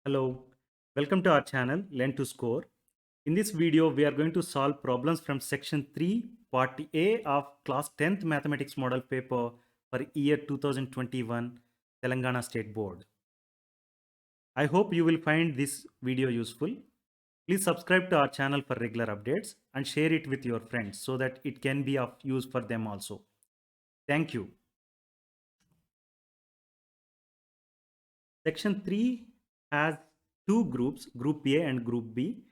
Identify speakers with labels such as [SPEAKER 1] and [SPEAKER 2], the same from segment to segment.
[SPEAKER 1] Hello, welcome to our channel Learn to Score. In this video, we are going to solve problems from section 3, part A of class 10th mathematics model paper for year 2021 Telangana State Board. I hope you will find this video useful. Please subscribe to our channel for regular updates and share it with your friends so that it can be of use for them also. Thank you. Section 3 has two groups, Group A and Group B,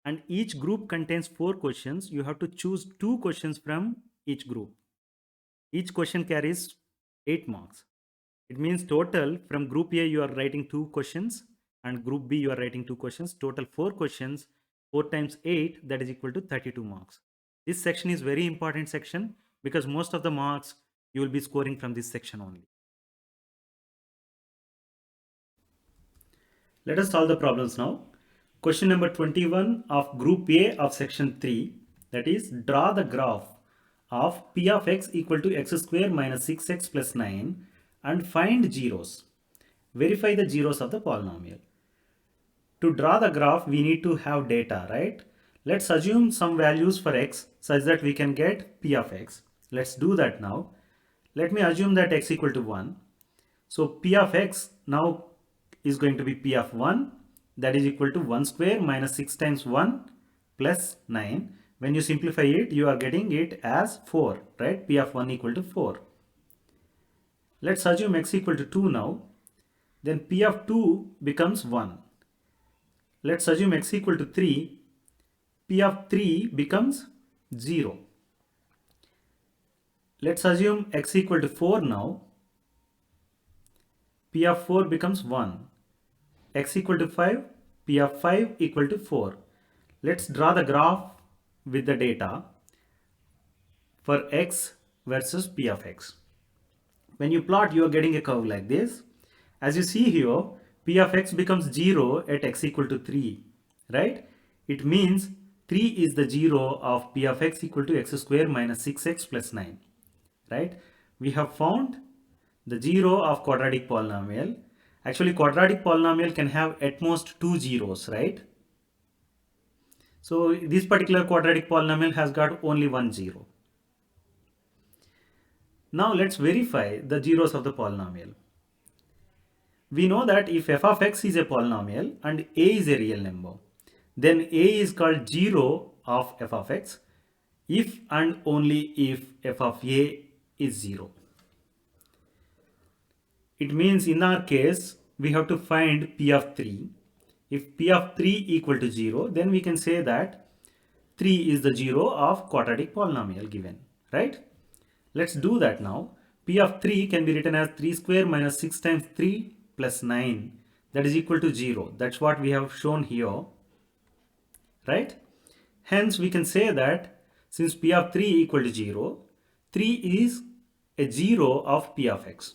[SPEAKER 1] and each group contains 4 questions. You have to choose 2 questions from each group. Each question carries 8 marks. It means total from Group A you are writing 2 questions and Group B you are writing 2 questions. Total 4 questions, 4 times 8, that is equal to 32 marks. This section is very important section because most of the marks you will be scoring from this section only. Let us solve the problems now. Question number 21 of Group A of section 3, that is, draw the graph of p of x equal to x square minus 6x plus 9 and find zeros. Verify the zeros of the polynomial. To draw the graph, we need to have data, right? Let's assume some values for x such that we can get p of x. Let's do that now. Let me assume that x equal to 1. So p of x now is going to be p of 1, that is equal to 1 square minus 6 times 1 plus 9. When you simplify it, you are getting it as 4, right? P of 1 equal to 4. Let's assume x equal to 2 now. Then p of 2 becomes 1. Let's assume x equal to 3. P of 3 becomes 0. Let's assume x equal to 4 now. P of 4 becomes 1. X equal to 5, P of 5 equal to 4. Let's draw the graph with the data for x versus P of x. When you plot, you are getting a curve like this. As you see here, P of x becomes 0 at x equal to 3, right? It means 3 is the 0 of P of x equal to x square minus 6x plus 9, right? We have found the 0 of quadratic polynomial. Actually, quadratic polynomial can have at most 2 zeros, right? So this particular quadratic polynomial has got only 1 zero. Now let's verify the zeros of the polynomial. We know that if f of x is a polynomial and a is a real number, then a is called 0 of f of x if and only if f of a is 0. It means in our case, we have to find p of 3. If p of 3 equal to 0, then we can say that 3 is the 0 of quadratic polynomial given, right? Let's do that now. P of 3 can be written as 3 square minus 6 times 3 plus 9, that is equal to 0. That's what we have shown here, right? Hence, we can say that since P of 3 equal to 0, 3 is a 0 of P of x.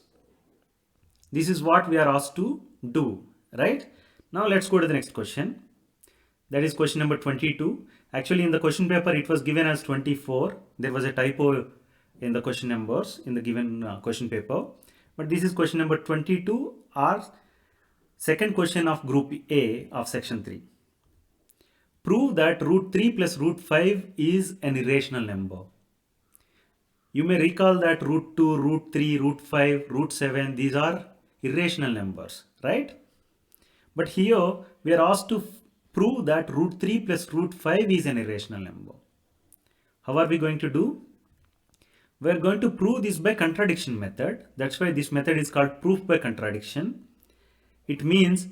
[SPEAKER 1] This is what we are asked to do, right? Now let's go to the next question. That is question number 22. Actually, in the question paper, it was given as 24. There was a typo in the question numbers in the given question paper. But this is question number 22, or second question of group A of section 3. Prove that root 3 plus root 5 is an irrational number. You may recall that root 2, root 3, root 5, root 7, these are irrational numbers, right? But here we are asked to prove that root 3 plus root 5 is an irrational number. How are we going to do? We are going to prove this by contradiction method. That's why this method is called proof by contradiction. It means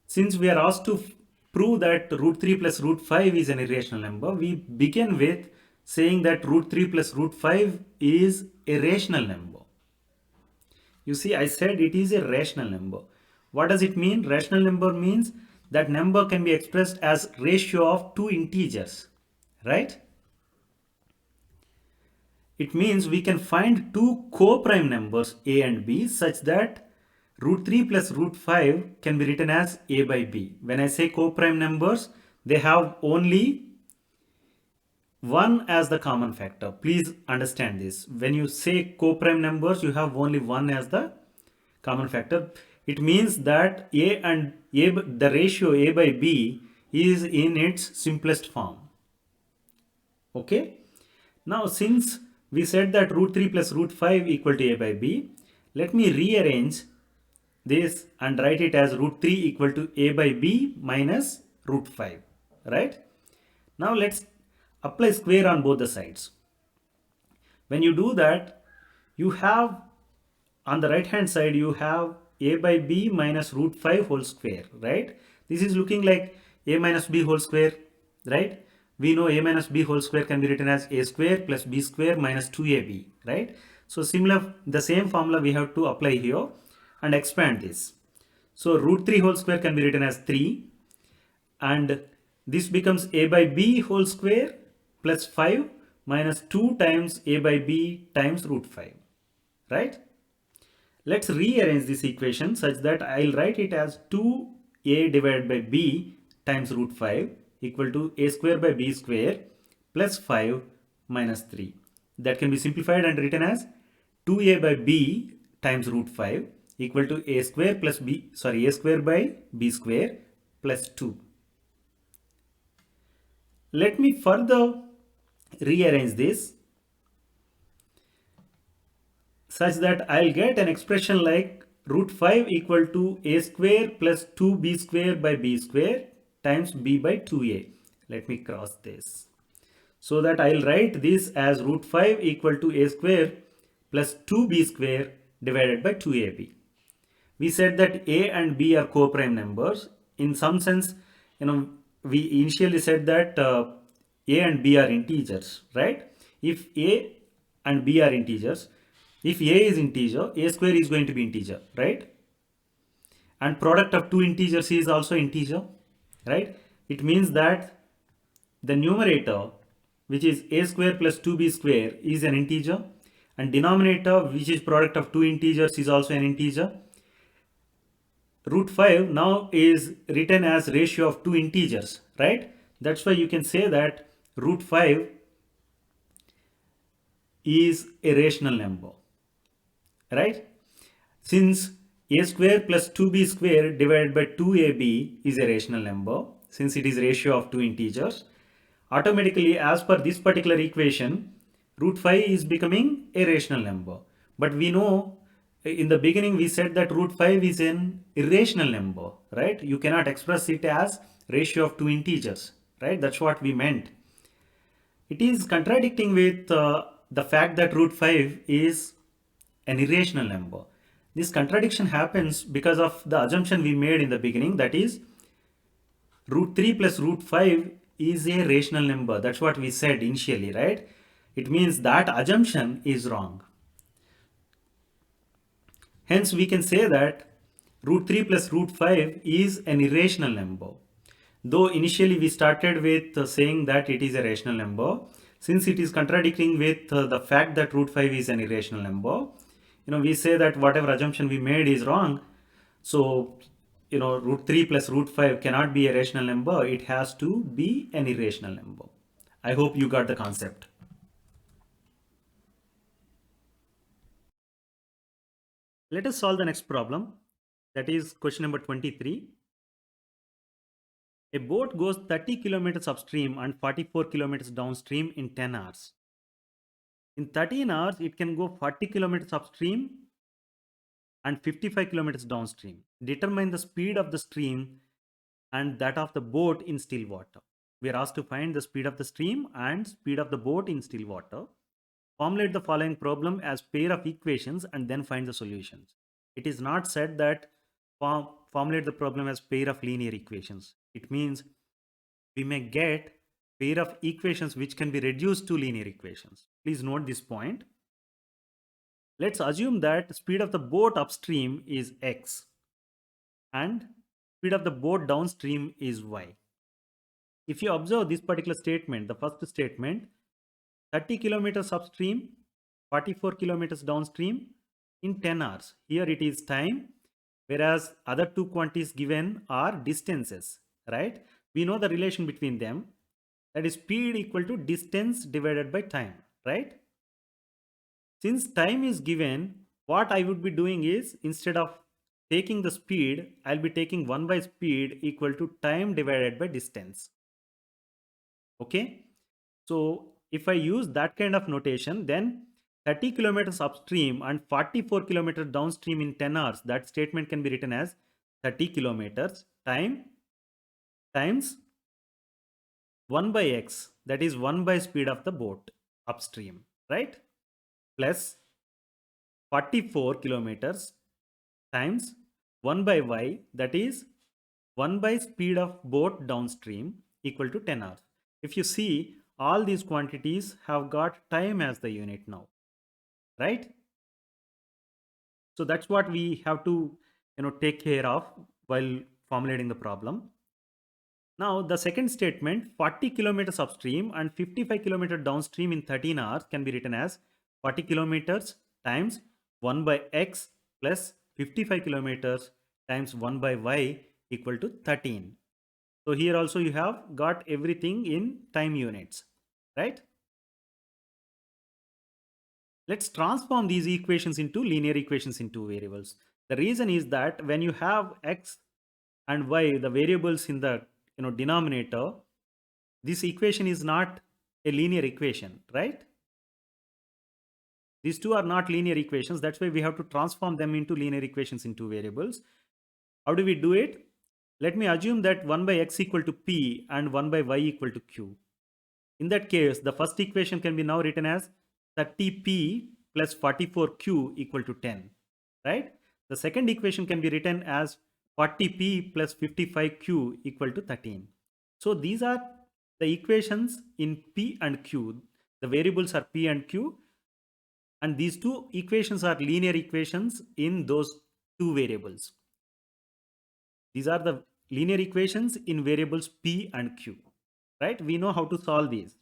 [SPEAKER 1] since we are asked to prove that root 3 plus root 5 is an irrational number, we begin with saying that root 3 plus root 5 is a rational number. You see, I said it is a rational number. What does it mean? Rational number means that number can be expressed as ratio of two integers, right? It means we can find two co-prime numbers a and b such that root 3 plus root 5 can be written as a by b. When I say co-prime numbers, they have only 1 as the common factor. Please understand this. When you say co-prime numbers, you have only 1 as the common factor. it means that the ratio a by b is in its simplest form. Okay. Now, since we said that root 3 plus root 5 equal to a by b, let me rearrange this and write it as root 3 equal to a by b minus root 5, right? Now let's apply square on both the sides. When you do that, you have on the right hand side, you have a by b minus root 5 whole square, right? This is looking like a minus b whole square, right? We know a minus b whole square can be written as a square plus b square minus 2ab, right? So similar, the same formula we have to apply here and expand this. So root 3 whole square can be written as 3, and this becomes a by b whole square plus 5 minus 2 times a by b times root 5, right? Let's rearrange this equation such that I'll write it as 2a divided by b times root 5 equal to a square by b square plus 5 minus 3. That can be simplified and written as 2a by b times root 5 equal to a square by b square plus 2. Let me further rearrange this such that I'll get an expression like root 5 equal to a square plus 2b square by b square times b by 2a. Let me cross this. So that I'll write this as root 5 equal to a square plus 2b square divided by 2ab. We said that a and b are co-prime numbers. In some sense, we initially said that a and b are integers, right? If a and b are integers, if a is integer, a square is going to be integer, right? And product of two integers is also integer, right? It means that the numerator, which is a square plus 2b square, is an integer, and denominator, which is product of two integers, is also an integer. Root 5 now is written as ratio of two integers, right? That's why you can say that root 5 is a rational number, right? Since a square plus 2b square divided by 2ab is a rational number, since it is ratio of two integers, automatically as per this particular equation, root 5 is becoming a rational number. But we know in the beginning we said that root 5 is an irrational number, right? You cannot express it as ratio of two integers, right? That's what we meant. It is contradicting with the fact that root 5 is an irrational number. This contradiction happens because of the assumption we made in the beginning, that is root 3 plus root 5 is a rational number. That's what we said initially, right? It means that assumption is wrong. Hence, we can say that root 3 plus root 5 is an irrational number. Though initially we started with saying that it is a rational number, since it is contradicting with the fact that root 5 is an irrational number, we say that whatever assumption we made is wrong. So, root 3 plus root 5 cannot be a rational number. It has to be an irrational number. I hope you got the concept. Let us solve the next problem. That is question number 23. A boat goes 30 kilometers upstream and 44 kilometers downstream in 10 hours. In 13 hours, it can go 40 kilometers upstream and 55 kilometers downstream. Determine the speed of the stream and that of the boat in still water. We are asked to find the speed of the stream and speed of the boat in still water. Formulate the following problem as pair of equations and then find the solutions. It is not said that formulate the problem as pair of linear equations. It means we may get pair of equations which can be reduced to linear equations. Please note this point. Let's assume that speed of the boat upstream is x and speed of the boat downstream is y. If you observe this particular statement, the first statement, 30 kilometers upstream, 44 kilometers downstream in 10 hours. Here it is time, whereas other two quantities given are distances, right? We know the relation between them, that is speed equal to distance divided by time, right? Since time is given, what I would be doing is, instead of taking the speed, I'll be taking 1 by speed equal to time divided by distance. Okay. So if I use that kind of notation, then 30 kilometers upstream and 44 kilometers downstream in 10 hours, that statement can be written as 30 kilometers times 1 by x, that is 1 by speed of the boat upstream, right? Plus 44 kilometers times 1 by y, that is 1 by speed of boat downstream, equal to 10 hours. If you see, all these quantities have got time as the unit now, right? So that's what we have to take care of while formulating the problem. Now the second statement, 40 kilometers upstream and 55 kilometers downstream in 13 hours, can be written as 40 kilometers times 1 by x plus 55 kilometers times 1 by y equal to 13. So here also you have got everything in time units, right? Let's transform these equations into linear equations in two variables. The reason is that when you have x and y, the variables in the denominator, this equation is not a linear equation, right? These two are not linear equations. That's why we have to transform them into linear equations in two variables. How do we do it? Let me assume that 1 by x equal to p and 1 by y equal to q. In that case, the first equation can be now written as 30p plus 44q equal to 10, right? The second equation can be written as 40p plus 55q equal to 13. So these are the equations in p and q. The variables are p and q, and these two equations are linear equations in those two variables. These are the linear equations in variables p and q, right? We know how to solve these.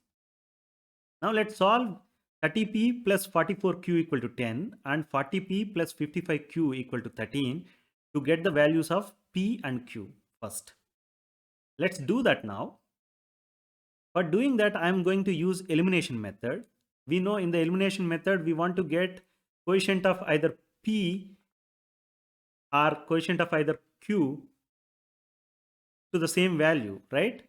[SPEAKER 1] Now let's solve 30p plus 44q equal to 10 and 40p plus 55q equal to 13 to get the values of p and q first. Let's do that now. For doing that, I'm going to use elimination method. We know in the elimination method, we want to get coefficient of either p or coefficient of either q to the same value, right?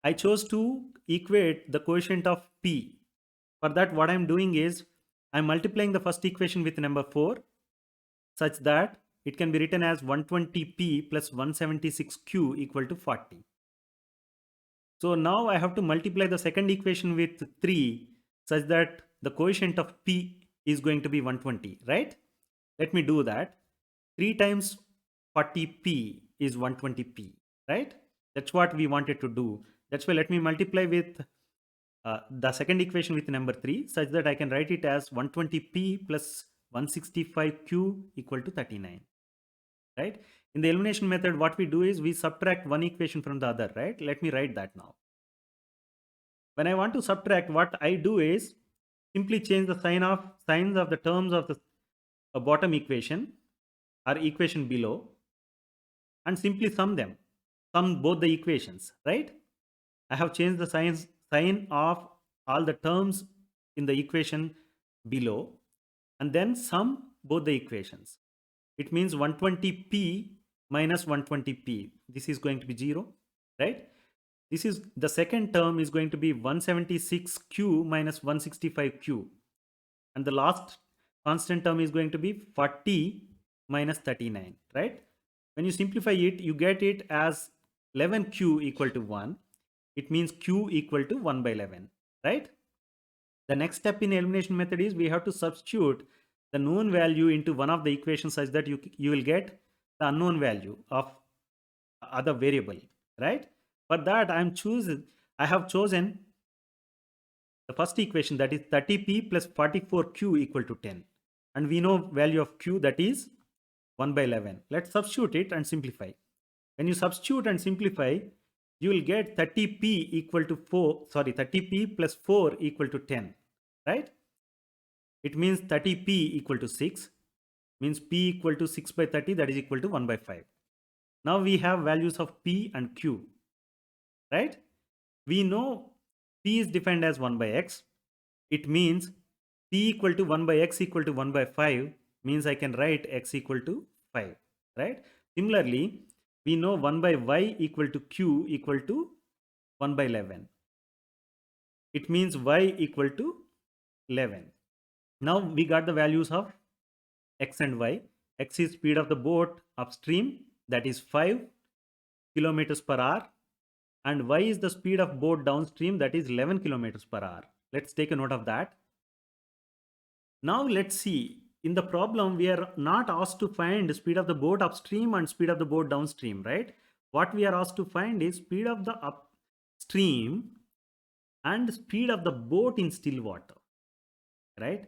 [SPEAKER 1] I chose to equate the coefficient of p. For that, what I'm doing is I'm multiplying the first equation with number 4 such that it can be written as 120p plus 176q equal to 40. So now I have to multiply the second equation with 3 such that the coefficient of p is going to be 120, right? Let me do that. 3 times 40p is 120p, right? That's what we wanted to do. That's why let me multiply with the second equation with number 3 such that I can write it as 120p plus 165q equal to 39, right? In the elimination method, what we do is we subtract one equation from the other, right? Let me write that now. When I want to subtract, what I do is simply change the signs of the terms of the bottom equation or equation below and simply sum both the equations, right? I have changed the sign of all the terms in the equation below and then sum both the equations. It means 120p minus 120p. This is going to be 0, right? This is the second term is going to be 176q minus 165q. And the last constant term is going to be 40 minus 39, right? When you simplify it, you get it as 11q equal to 1. It means q equal to 1 by 11, right? The next step in elimination method is we have to substitute the known value into one of the equations such that you will get the unknown value of other variable, right? For that, I have chosen the first equation, that is 30p plus 44q equal to 10. And we know value of q, that is 1 by 11. Let's substitute it and simplify. When you substitute and simplify, you will get 30p equal to 30p plus 4 equal to 10, right? It means 30p equal to 6, means p equal to 6 by 30, that is equal to 1 by 5. Now we have values of p and q, right? We know p is defined as 1 by x. It means p equal to 1 by x equal to 1 by 5 means I can write x equal to 5. right? Similarly, we know 1 by y equal to q equal to 1 by 11. It means y equal to 11. Now we got the values of x and y. X is speed of the boat upstream, that is 5 kilometers per hour, and y is the speed of boat downstream, that is 11 kilometers per hour. Let's take a note of that. Now let's see. In the problem, we are not asked to find speed of the boat upstream and speed of the boat downstream, right? What we are asked to find is speed of the upstream and speed of the boat in still water, right?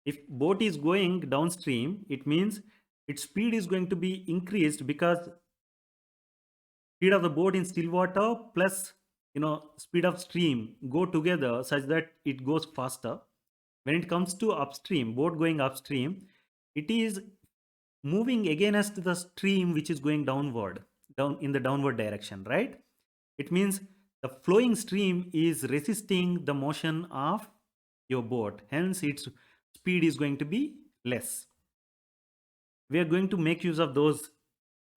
[SPEAKER 1] If boat is going downstream, it means its speed is going to be increased because speed of the boat in still water plus speed of stream go together such that it goes faster. When it comes to upstream, boat going upstream, it is moving against the stream which is going downward, down in the downward direction, right? It means the flowing stream is resisting the motion of your boat, hence its speed is going to be less. We are going to make use of those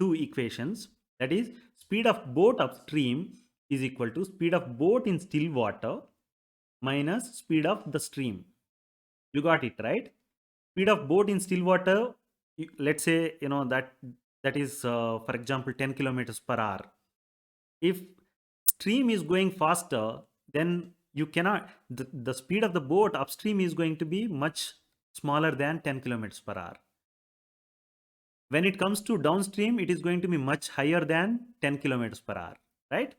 [SPEAKER 1] two equations, that is speed of boat upstream is equal to speed of boat in still water minus speed of the stream. You got it, right? Speed of boat in still water, let's say that is for example 10 kilometers per hour. If stream is going faster, then you cannot, the speed of the boat upstream is going to be much smaller than 10 kilometers per hour. When it comes to downstream, it is going to be much higher than 10 kilometers per hour, right?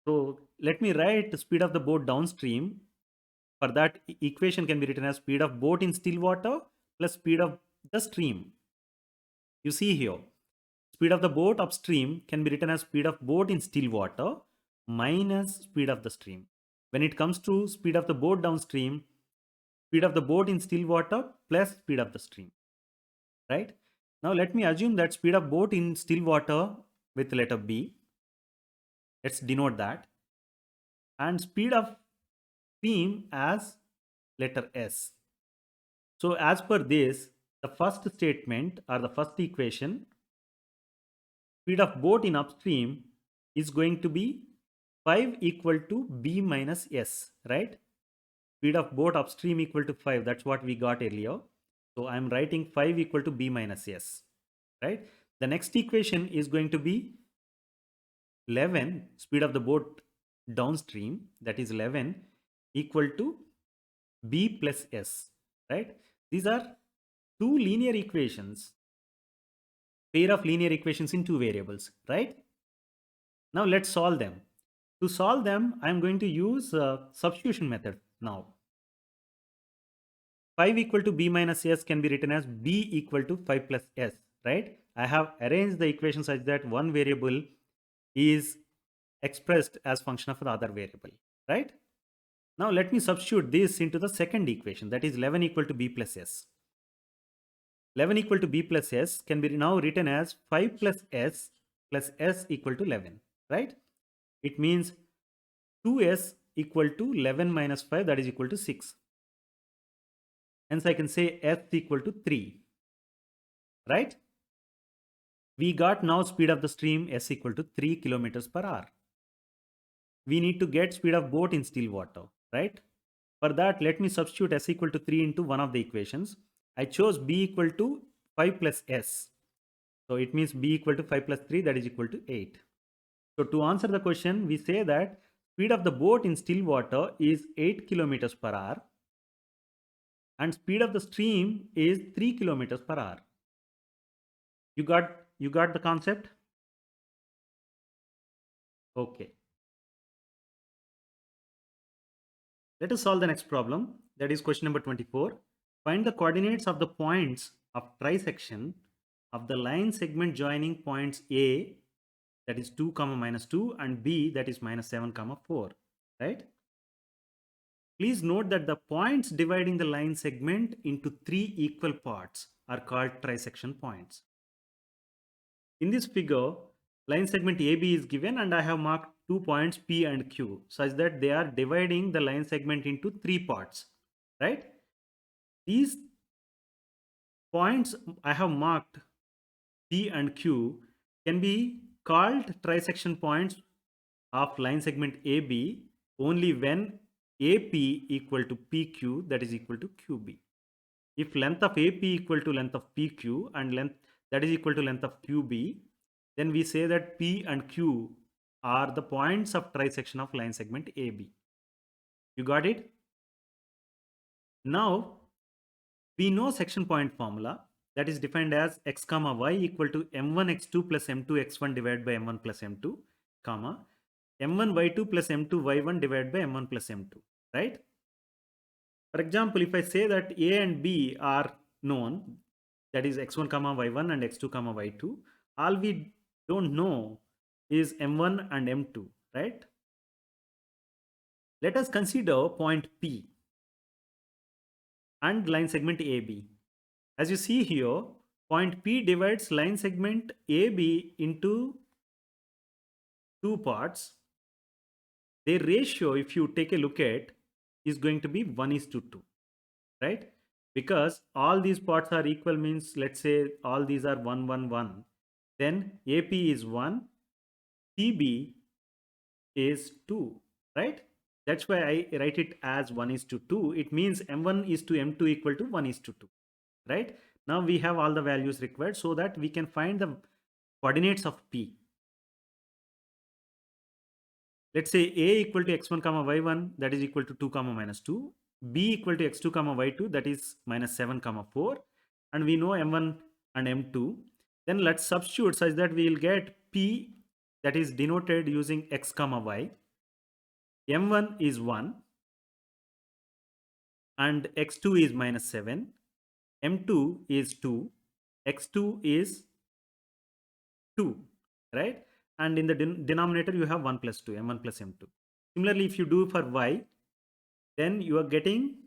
[SPEAKER 1] So let me write the speed of the boat downstream. For that, equation can be written as speed of boat in still water plus speed of the stream. You see here, speed of the boat upstream can be written as speed of boat in still water minus speed of the stream. When it comes to speed of the boat downstream, speed of the boat in still water plus speed of the stream, right? Now let me assume that speed of boat in still water with letter B. Let's denote that. And speed of stream as letter S. So as per this, the first statement or the first equation, speed of boat in upstream is going to be 5 equal to B minus S, right? Speed of boat upstream equal to 5. That's what we got earlier. So I'm writing 5 equal to B minus S, right? The next equation is going to be 11, speed of the boat downstream, that is 11 equal to B plus S, right? These are two linear equations, pair of linear equations in two variables, right? Now let's solve them. To solve them, I'm going to use a substitution method now. 5 equal to B minus S can be written as B equal to 5 plus S, right? I have arranged the equation such that one variable is expressed as function of the other variable, right? Now let me substitute this into the second equation, that is 11 equal to B plus S. 11 equal to B plus S can be now written as 5 plus S equal to 11, right? It means 2S equal to 11 minus 5, that is equal to 6. Hence I can say S equal to 3, right? We got now speed of the stream S equal to 3 kilometers per hour. We need to get speed of boat in still water, right? For that, let me substitute S equal to 3 into one of the equations. I chose B equal to 5 plus S. So it means B equal to 5 plus 3, that is equal to 8. So to answer the question, we say that speed of the boat in still water is 8 kilometers per hour and speed of the stream is 3 kilometers per hour. You got the concept? Okay. Let us solve the next problem. That is question number 24. Find the coordinates of the points of trisection of the line segment joining points A, that is 2 comma minus 2, and B, that is minus 7 comma 4, right? Please note that the points dividing the line segment into three equal parts are called trisection points. In this figure, line segment AB is given and I have marked 2 points P and Q such that they are dividing the line segment into three parts, right? These points I have marked P and Q can be called trisection points of line segment AB only when AP equal to PQ, that is equal to QB. If length of AP equal to length of PQ and length that is equal to length of QB, then we say that P and Q are the points of trisection of line segment AB. You got it? Now we know section point formula, that is defined as x comma y equal to m1 x2 plus m2 x1 divided by m1 plus m2, comma m1 y2 plus m2 y1 divided by m1 plus m2, right? For example, if I say that a and b are known, that is x1 comma y1 and x2 comma y2, all we don't know is m1 and m2, right? Let us consider point P and line segment AB. As you see here, point P divides line segment AB into two parts. Their ratio, if you take a look at, is going to be 1:2, right? Because all these parts are equal means, let's say all these are 1, 1, 1. Then AP is 1, PB is 2, right? That's why I write it as 1:2. It means M1 is to M2 equal to 1:2, right? Now we have all the values required so that we can find the coordinates of P. Let's say A equal to x1 comma y1, that is equal to 2 comma minus 2. B equal to x2 comma y2, that is minus 7 comma 4. And we know M1 and M2. Then let's substitute such that we will get P, that is denoted using x comma y. M1 is 1 and x2 is minus 7. M2 is 2. X2 is 2, right? And in the denominator you have 1 plus 2, M1 plus M2. Similarly, if you do for y, then you are getting,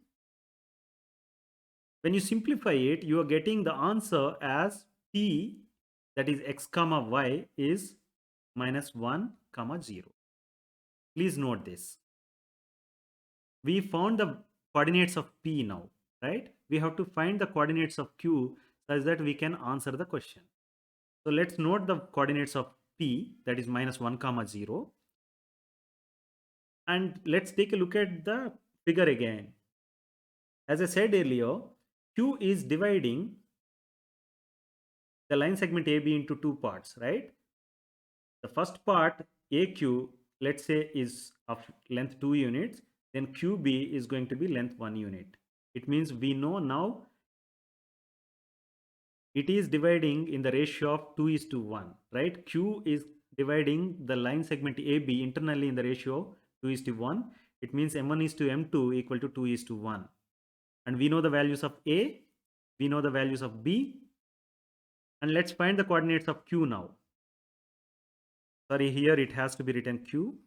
[SPEAKER 1] when you simplify it, you are getting the answer as P, that is x comma y, is minus 1 comma 0. Please note this. We found the coordinates of P now, right? We have to find the coordinates of Q such that we can answer the question. So let's note the coordinates of P, that is minus 1 comma 0. And let's take a look at the figure again. As I said earlier, Q is dividing the line segment AB into two parts, right? The first part, AQ, let's say is of length 2 units, then QB is going to be length 1 unit. It means we know now it is dividing in the ratio of 2:1, right? Q is dividing the line segment AB internally in the ratio 2:1. It means M1 is to M2 equal to 2:1. And we know the values of A, we know the values of B, and let's find the coordinates of Q now. Sorry, here it has to be written Q.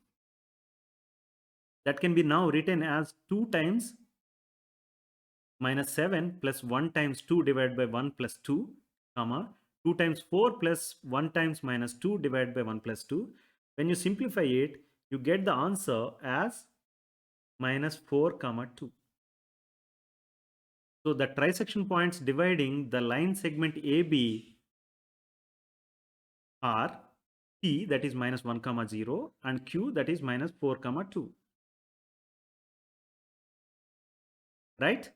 [SPEAKER 1] That can be now written as 2 times minus 7 plus 1 times 2 divided by 1 plus 2, comma 2 times 4 plus 1 times minus 2 divided by 1 plus 2. When you simplify it, you get the answer as minus 4 comma 2. So the trisection points dividing the line segment AB are P, that is minus 1 comma 0, and Q, that is minus 4 comma 2, right?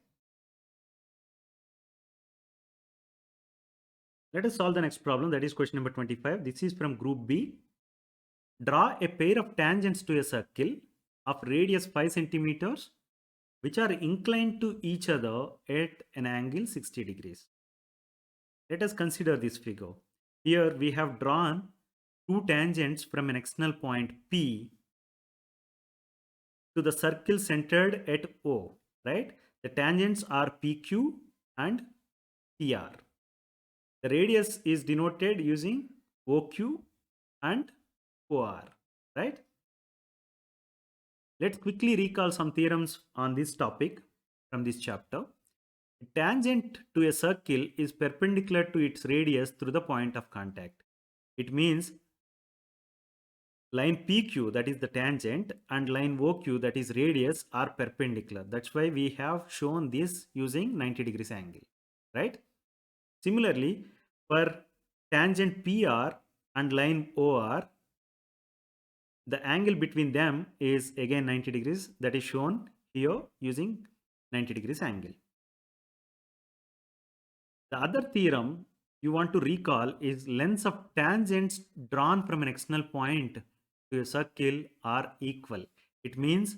[SPEAKER 1] Let us solve the next problem, that is question number 25. This is from group B. Draw a pair of tangents to a circle of radius 5 centimeters which are inclined to each other at an angle 60 degrees. Let us consider this figure. Here we have drawn two tangents from an external point P to the circle centered at O, right? The tangents are PQ and PR. The radius is denoted using OQ and OR, right? Let's quickly recall some theorems on this topic from this chapter. A tangent to a circle is perpendicular to its radius through the point of contact. It means line PQ, that is the tangent, and line OQ, that is radius, are perpendicular. That's why we have shown this using 90 degrees angle, right? Similarly, for tangent PR and line OR, the angle between them is again 90 degrees, that is shown here using 90 degrees angle. The other theorem you want to recall is lengths of tangents drawn from an external point to a circle are equal. It means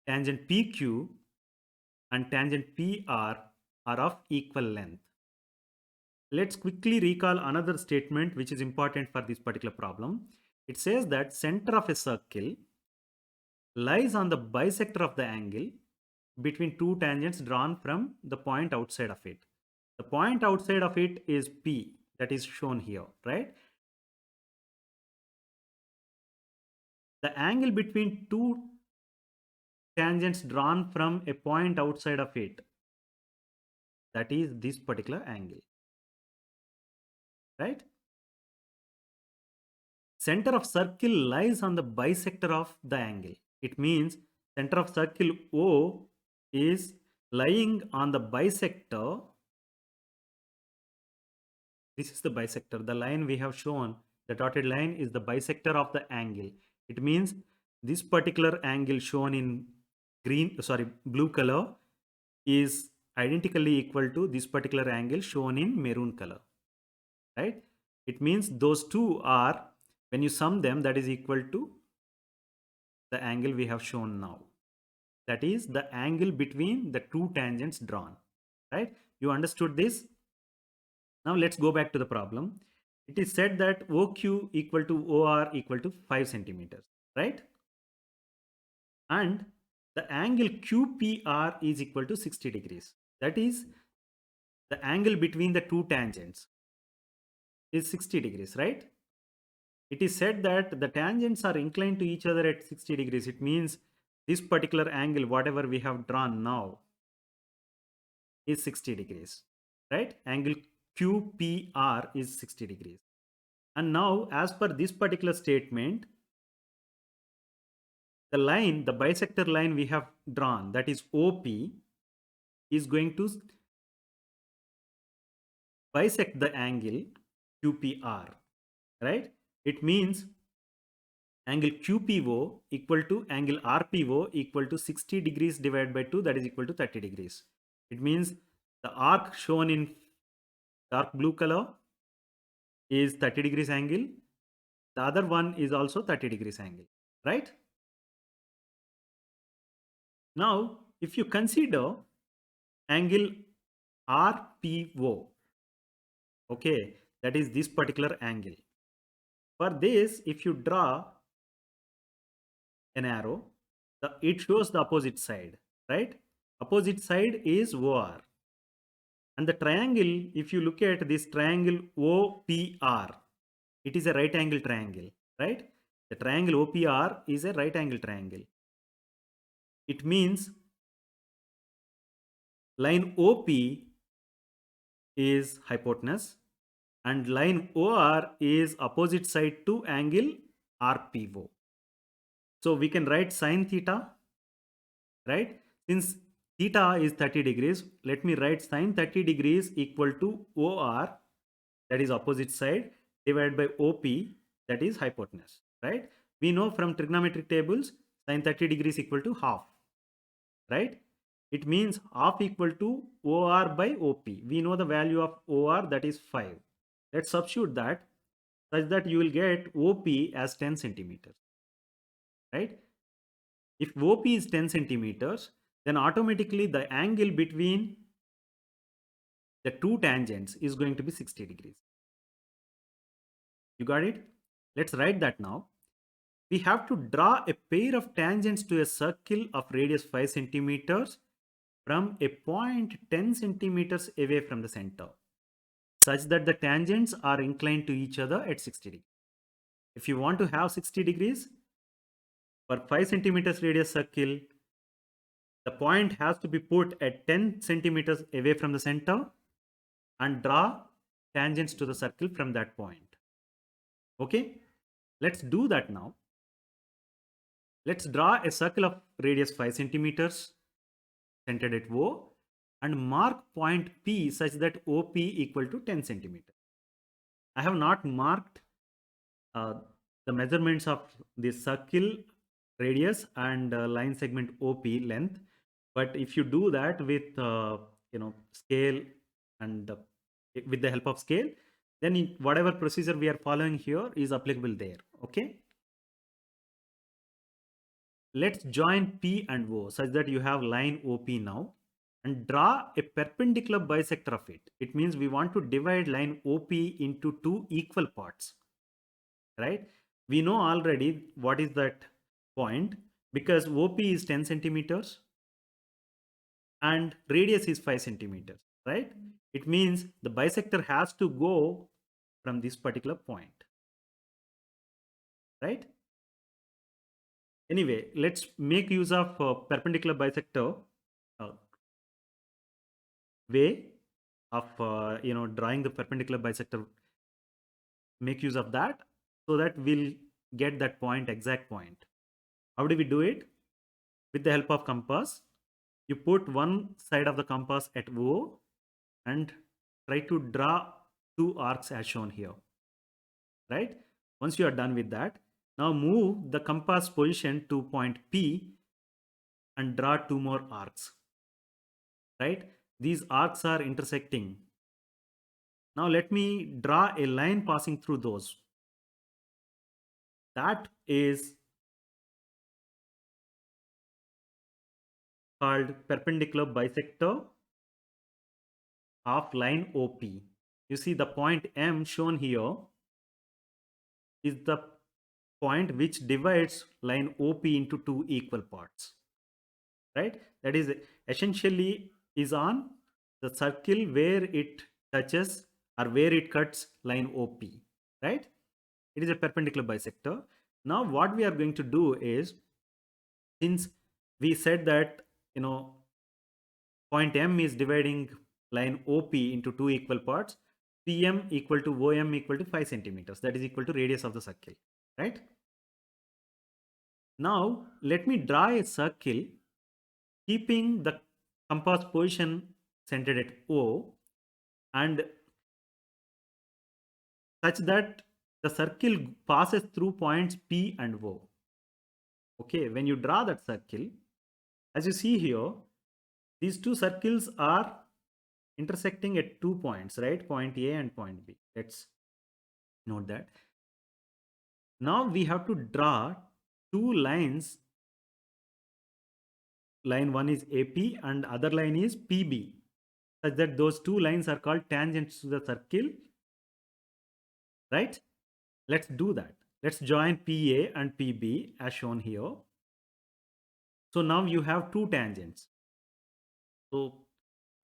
[SPEAKER 1] tangent PQ and tangent PR are of equal length. Let's quickly recall another statement which is important for this particular problem. It says that center of a circle lies on the bisector of the angle between two tangents drawn from the point outside of it. The point outside of it is P, that is shown here, right? The angle between two tangents drawn from a point outside of it, that is this particular angle, right? Center of circle lies on the bisector of the angle. It means center of circle O is lying on the bisector. This is the bisector. The line we have shown, the dotted line is the bisector of the angle. It means this particular angle shown in blue color is identically equal to this particular angle shown in maroon color, right? It means those two are, when you sum them, that is equal to the angle we have shown now. That is the angle between the two tangents drawn, right? You understood this? Now let's go back to the problem. It is said that OQ equal to OR equal to 5 centimeters, right? And the angle QPR is equal to 60 degrees. That is the angle between the two tangents is 60 degrees, right? It is said that the tangents are inclined to each other at 60 degrees. It means this particular angle, whatever we have drawn now, is 60 degrees, right? Angle QPR is 60 degrees. And now, as per this particular statement, the line, the bisector line we have drawn, that is OP, is going to bisect the angle QPR, right? It means angle QPO equal to angle RPO equal to 60 degrees divided by 2, that is equal to 30 degrees. It means the arc shown in dark blue color is 30 degrees angle. The other one is also 30 degrees angle, right? Now, if you consider angle RPO, okay, that is this particular angle. For this, if you draw an arrow, it shows the opposite side, right? Opposite side is OR. And the triangle, if you look at this triangle OPR, it is a right angle triangle, right? The triangle OPR is a right angle triangle. It means line OP is hypotenuse and line OR is opposite side to angle RPO. So we can write sine theta, right? Since theta is 30 degrees, let me write sine 30 degrees equal to OR, that is opposite side, divided by OP, that is hypotenuse, right? We know from trigonometric tables, sine 30 degrees equal to half, right? It means half equal to OR by OP. We know the value of OR, that is 5. Let's substitute that such that you will get OP as 10 centimeters, right? If OP is 10 centimeters, then automatically the angle between the two tangents is going to be 60 degrees. You got it? Let's write that now. We have to draw a pair of tangents to a circle of radius 5 centimeters from a point 10 centimeters away from the center, such that the tangents are inclined to each other at 60 degrees. If you want to have 60 degrees for 5 centimeters radius circle, the point has to be put at 10 centimeters away from the center and draw tangents to the circle from that point. Okay, let's do that now. Let's draw a circle of radius 5 centimeters centered at O and mark point P such that OP equal to 10 centimeters. I have not marked the measurements of the circle radius and line segment OP length. But if you do that with scale and with the help of scale, then whatever procedure we are following here is applicable there. Okay. Let's join P and O such that you have line OP now and draw a perpendicular bisector of it. It means we want to divide line OP into two equal parts, right? We know already what is that point because OP is 10 centimeters and radius is 5 centimeters, right? It means the bisector has to go from this particular point, right? Anyway, let's make use of perpendicular bisector uh, way of drawing the perpendicular bisector. Make use of that so that we'll get that point, exact point. How do we do it? With the help of compass, you put one side of the compass at O and try to draw two arcs as shown here, right? Once you are done with that, now move the compass position to point P and draw two more arcs, right? These arcs are intersecting. Now let me draw a line passing through those. That is called perpendicular bisector of line OP. You see the point M shown here is the point which divides line OP into two equal parts, right? That is essentially is on the circle where it touches or where it cuts line OP, right? It is a perpendicular bisector. Now what we are going to do is, since we said that point M is dividing line OP into two equal parts, PM equal to OM equal to 5 centimeters. That is equal to radius of the circle, right? Now let me draw a circle keeping the compass position centered at O and such that the circle passes through points P and O. Okay, when you draw that circle, as you see here, these two circles are intersecting at 2 points, right? Point A and point B. Let's note that. Now we have to draw two lines. Line 1 is AP and other line is PB, such that those two lines are called tangents to the circle, right? Let's do that. Let's join PA and PB as shown here. So now you have two tangents. So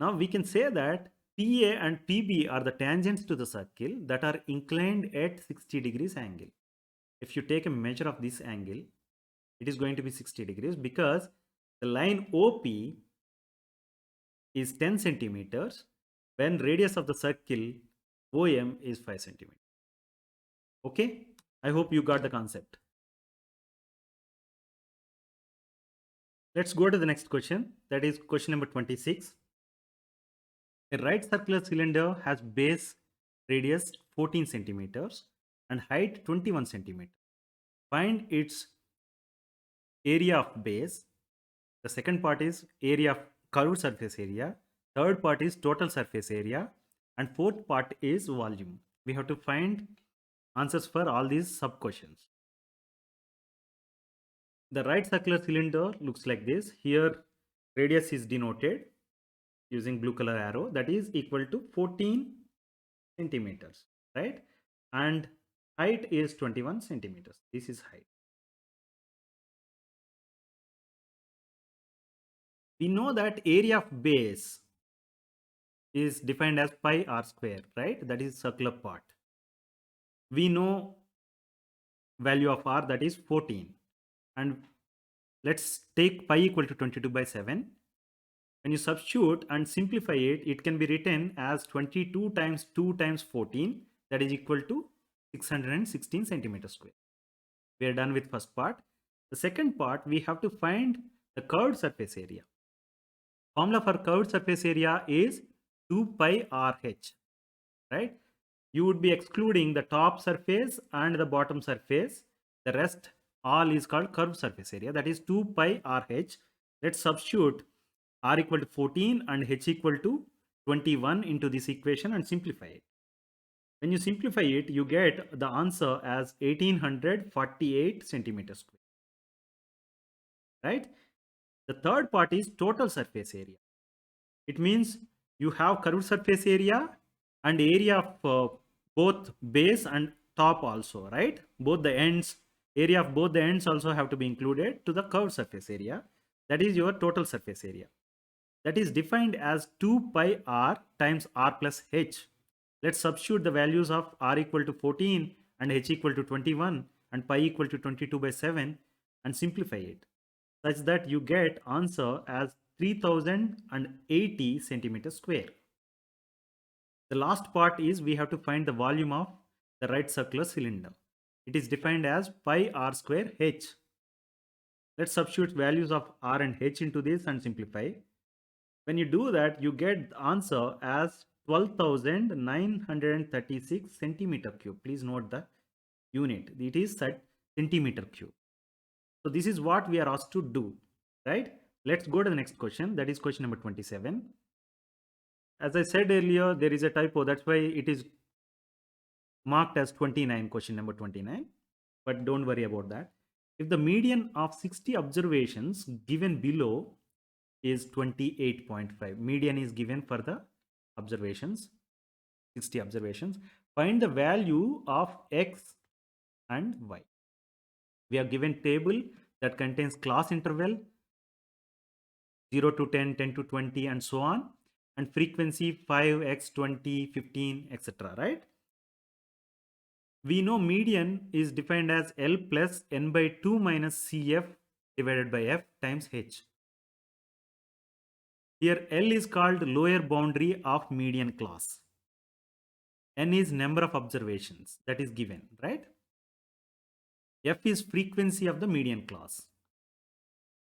[SPEAKER 1] now we can say that PA and PB are the tangents to the circle that are inclined at 60 degrees angle. If you take a measure of this angle, it is going to be 60 degrees because the line OP is 10 centimeters when radius of the circle OM is 5 centimeters. Okay, I hope you got the concept. Let's go to the next question. That is question number 26. A right circular cylinder has base radius 14 centimeters and height 21 centimeters. Find its area of base. The second part is area of curved surface area. Third part is total surface area. And fourth part is volume. We have to find answers for all these sub questions. The right circular cylinder looks like this. Here radius is denoted using blue color arrow, that is equal to 14 centimeters, right? And height is 21 centimeters. This is height. We know that area of base is defined as pi r square, right? That is circular part. We know value of r, that is 14, and let's take pi equal to 22/7. When you substitute and simplify it, it can be written as 22 times 2 times 14, that is equal to 616 centimeters square. We are done with first part. The second part, we have to find the curved surface area. Formula for curved surface area is 2 pi RH, right? you would be excluding the top surface and the bottom surface. The rest all is called curved surface area, that is 2 pi RH. Let's substitute r equal to 14 and h equal to 21 into this equation and simplify it. When you simplify it, you get the answer as 1848 centimeters square. Right? The third part is total surface area. It means you have curved surface area and area of both base and top also, right? Both the ends, area of both the ends also have to be included to the curved surface area. That is your total surface area. That is defined as 2 pi r times r plus h. Let's substitute the values of r equal to 14 and h equal to 21 and pi equal to 22 by 7 and simplify it, such that you get answer as 3080 centimeters square. The last part is we have to find the volume of the right circular cylinder. It is defined as pi r square h. Let's substitute values of r and h into this and simplify. When you do that, you get the answer as 12,936 centimeter cube. Please note the unit. It is set centimeter cube. So this is what we are asked to do, right? Let's go to the next question. That is question number 27. As I said earlier, there is a typo. That's why it is marked as 29, question number 29. But don't worry about that. If the median of 60 observations given below is 28.5, median is given for the observations, 60 observations, find the value of x and y. We are given table that contains class interval 0 to 10, 10 to 20 and so on, and frequency 5x, 20, 15, etc. right? We know median is defined as L plus n by 2 minus Cf divided by f times h. Here L is called lower boundary of median class. N is number of observations that is given, right? F is frequency of the median class.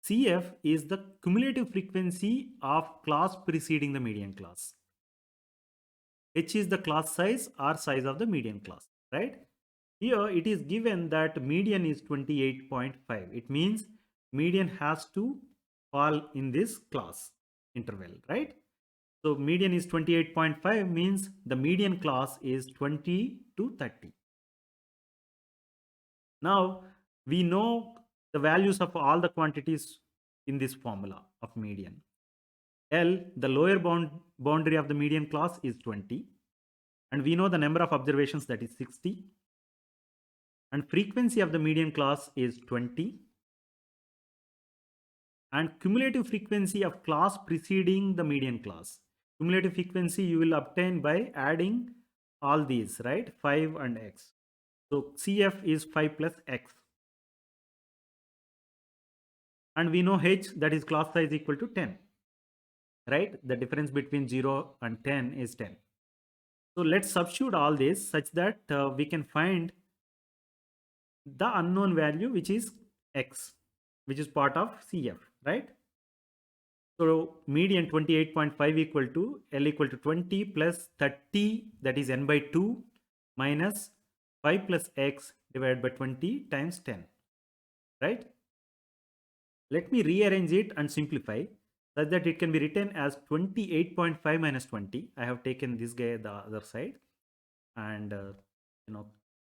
[SPEAKER 1] Cf is the cumulative frequency of class preceding the median class. H is the class size or size of the median class, right? Here it is given that median is 28.5. It means median has to fall in this class interval, right? So median is 28.5 means the median class is 20 to 30. Now we know the values of all the quantities in this formula of median. L, the lower boundary of the median class is 20. And we know the number of observations, that is 60. And frequency of the median class is 20. And cumulative frequency of class preceding the median class. Cumulative frequency you will obtain by adding all these, right? 5 and x. So Cf is 5 plus x. And we know h, that is class size, equal to 10. Right? The difference between 0 and 10 is 10. So let's substitute all this such that we can find the unknown value, which is x, which is part of Cf, right? So median 28.5 equal to L equal to 20 plus 30, that is n by 2 minus 5 plus x divided by 20 times 10, right? Let me rearrange it and simplify such that it can be written as 28.5 minus 20. I have taken this guy the other side and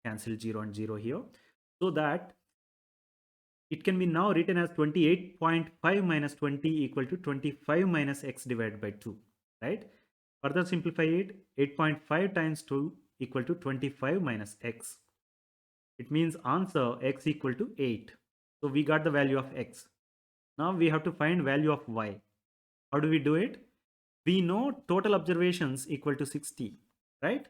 [SPEAKER 1] cancel 0 and 0 here, so that it can be now written as 28.5 minus 20 equal to 25 minus x divided by 2, right? Further simplify it, 8.5 times 2 equal to 25 minus x. It means answer x equal to 8. So we got the value of x. Now we have to find value of y. How do we do it? We know total observations equal to 60, right?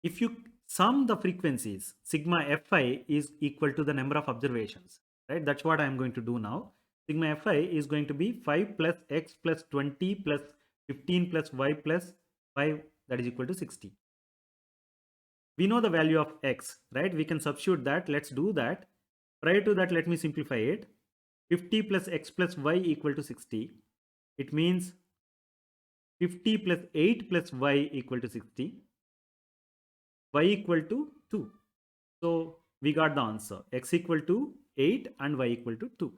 [SPEAKER 1] If you sum the frequencies, sigma fi is equal to the number of observations, right? That's what I'm going to do now. Sigma fi is going to be 5 plus x plus 20 plus 15 plus y plus 5, that is equal to 60. We know the value of x, right? We can substitute that. Let's do that. Prior to that, let me simplify it. 50 plus x plus y equal to 60. It means 50 plus 8 plus y equal to 60. Y equal to 2. So we got the answer. X equal to 8 and y equal to 2.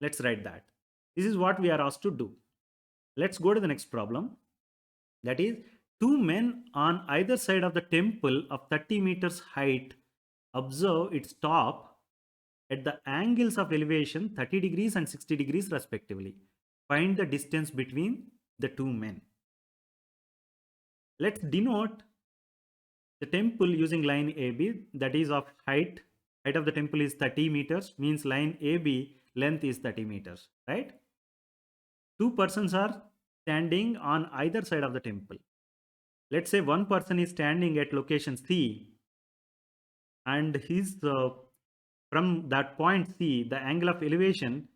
[SPEAKER 1] Let's write that. This is what we are asked to do. Let's go to the next problem. That is, two men on either side of the temple of 30 meters height observe its top at the angles of elevation 30 degrees and 60 degrees respectively. Find the distance between the two men. Let's denote the temple using line AB, that is of height. Height of the temple is 30 meters, means line AB length is 30 meters, right? Two persons are standing on either side of the temple. Let's say one person is standing at location C and his from that point C, the angle of elevation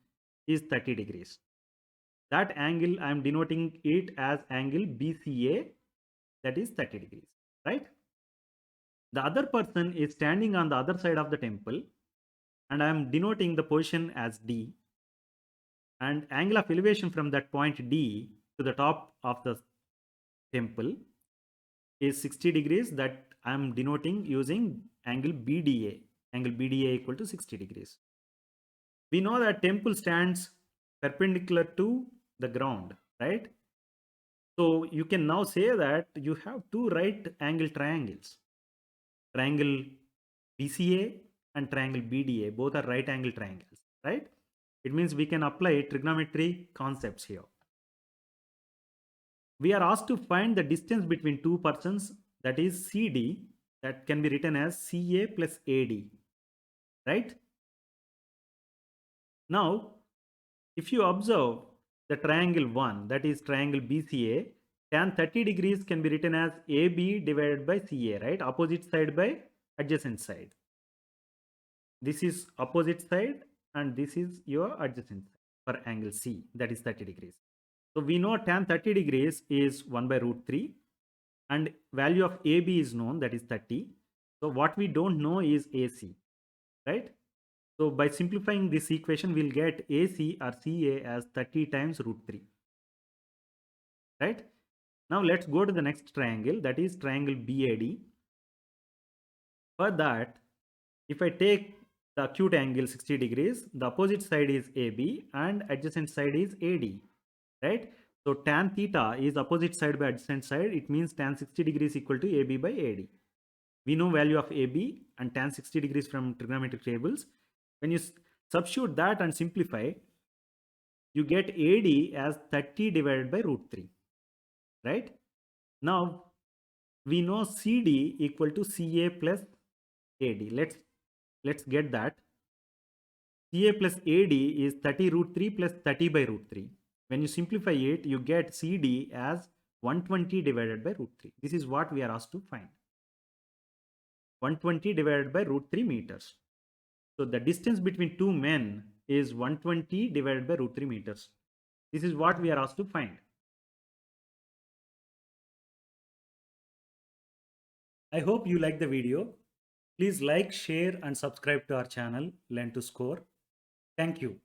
[SPEAKER 1] is 30 degrees. That angle I am denoting it as angle BCA, that is 30 degrees, right? The other person is standing on the other side of the temple and I am denoting the position as D, and angle of elevation from that point D to the top of the temple is 60 degrees, that I am denoting using angle BDA. Angle BDA equal to 60 degrees. We know that temple stands perpendicular to the ground, right? So you can now say that you have two right angle triangles. Triangle BCA and triangle BDA, both are right angle triangles, right? It means we can apply trigonometry concepts here. We are asked to find the distance between two persons, that is CD, that can be written as CA plus AD, right? Now, if you observe the triangle 1, that is triangle BCA, tan 30 degrees can be written as AB divided by CA, right? Opposite side by adjacent side. This is opposite side and this is your adjacent side for angle C, that is 30 degrees. So we know tan 30 degrees is 1 by root 3 and value of AB is known, that is 30. So what we don't know is AC, right? So by simplifying this equation, we'll get AC or CA as 30 times root 3, right? Now let's go to the next triangle, that is triangle BAD. For that, if I take the acute angle 60 degrees, the opposite side is AB and adjacent side is AD, right? So tan theta is opposite side by adjacent side. It means tan 60 degrees equal to AB by AD. We know value of AB and tan 60 degrees from trigonometric tables. When you substitute that and simplify, you get AD as 30 divided by root 3, right? Now we know CD equal to CA plus AD. Let's get that. CA plus AD is 30 root 3 plus 30 by root 3. When you simplify it, you get CD as 120 divided by root 3. This is what we are asked to find. 120 divided by root 3 meters. So the distance between two men is 120 divided by root 3 meters. This is what we are asked to find. I hope you like the video. Please like, share and subscribe to our channel Learn to Score. Thank you.